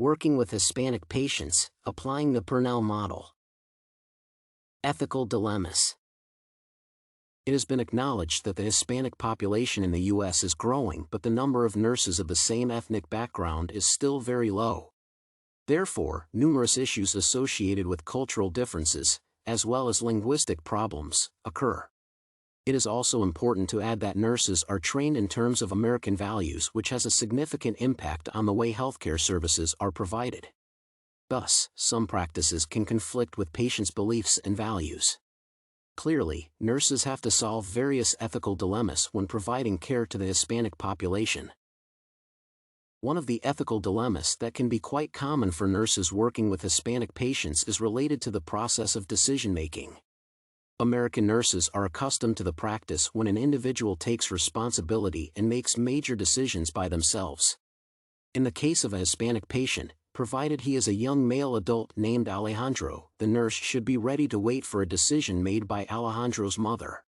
Working with Hispanic patients, applying the Purnell model. Ethical dilemmas. It has been acknowledged that the Hispanic population in the U.S. is growing, but the number of nurses of the same ethnic background is still very low. Therefore, numerous issues associated with cultural differences, as well as linguistic problems, occur. It is also important to add that nurses are trained in terms of American values, which has a significant impact on the way healthcare services are provided. Thus, some practices can conflict with patients' beliefs and values. Clearly, nurses have to solve various ethical dilemmas when providing care to the Hispanic population. One of the ethical dilemmas that can be quite common for nurses working with Hispanic patients is related to the process of decision-making. American nurses are accustomed to the practice when an individual takes responsibility and makes major decisions by themselves. In the case of a Hispanic patient, provided he is a young male adult named Alejandro, the nurse should be ready to wait for a decision made by Alejandro's mother.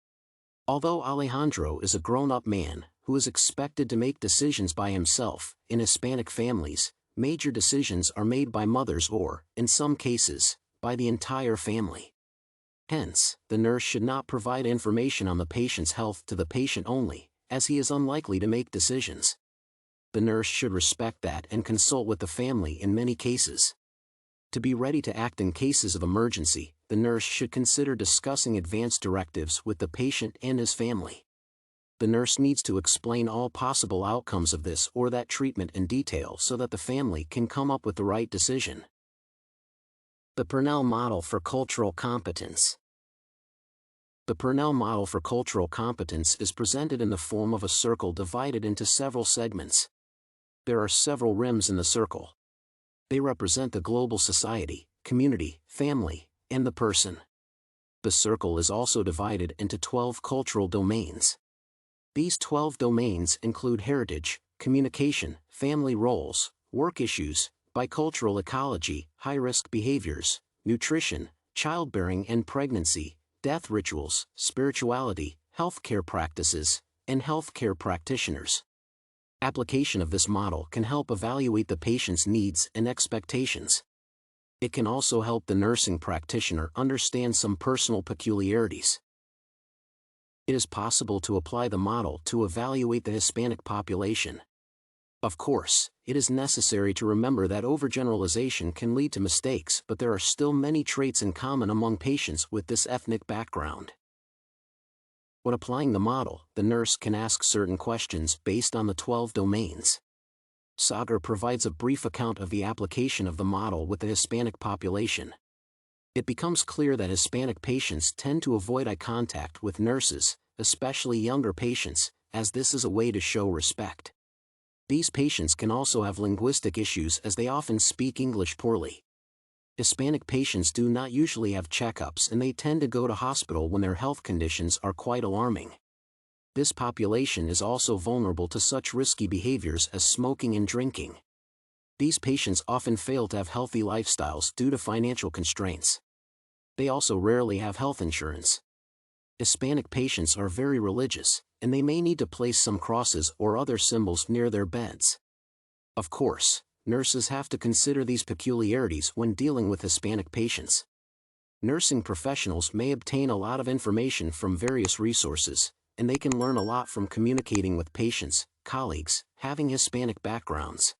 Although Alejandro is a grown-up man, who is expected to make decisions by himself, in Hispanic families, major decisions are made by mothers or, in some cases, by the entire family. Hence, the nurse should not provide information on the patient's health to the patient only, as he is unlikely to make decisions. The nurse should respect that and consult with the family in many cases. To be ready to act in cases of emergency, the nurse should consider discussing advance directives with the patient and his family. The nurse needs to explain all possible outcomes of this or that treatment in detail so that the family can come up with the right decision. The Purnell model for cultural competence. The Purnell model for cultural competence is presented in the form of a circle divided into several segments. There are several rims in the circle. They represent the global society, community, family, and the person. The circle is also divided into 12 cultural domains. These 12 domains include heritage, communication, family roles, work issues, bicultural ecology, high-risk behaviors, nutrition, childbearing and pregnancy, death rituals, spirituality, healthcare practices, and healthcare practitioners. Application of this model can help evaluate the patient's needs and expectations. It can also help the nursing practitioner understand some personal peculiarities. It is possible to apply the model to evaluate the Hispanic population. Of course, it is necessary to remember that overgeneralization can lead to mistakes, but there are still many traits in common among patients with this ethnic background. When applying the model, the nurse can ask certain questions based on the 12 domains. Sagar provides a brief account of the application of the model with the Hispanic population. It becomes clear that Hispanic patients tend to avoid eye contact with nurses, especially younger patients, as this is a way to show respect. These patients can also have linguistic issues as they often speak English poorly. Hispanic patients do not usually have checkups and they tend to go to hospital when their health conditions are quite alarming. This population is also vulnerable to such risky behaviors as smoking and drinking. These patients often fail to have healthy lifestyles due to financial constraints. They also rarely have health insurance. Hispanic patients are very religious, and they may need to place some crosses or other symbols near their beds. Of course, nurses have to consider these peculiarities when dealing with Hispanic patients. Nursing professionals may obtain a lot of information from various resources, and they can learn a lot from communicating with patients, colleagues, having Hispanic backgrounds.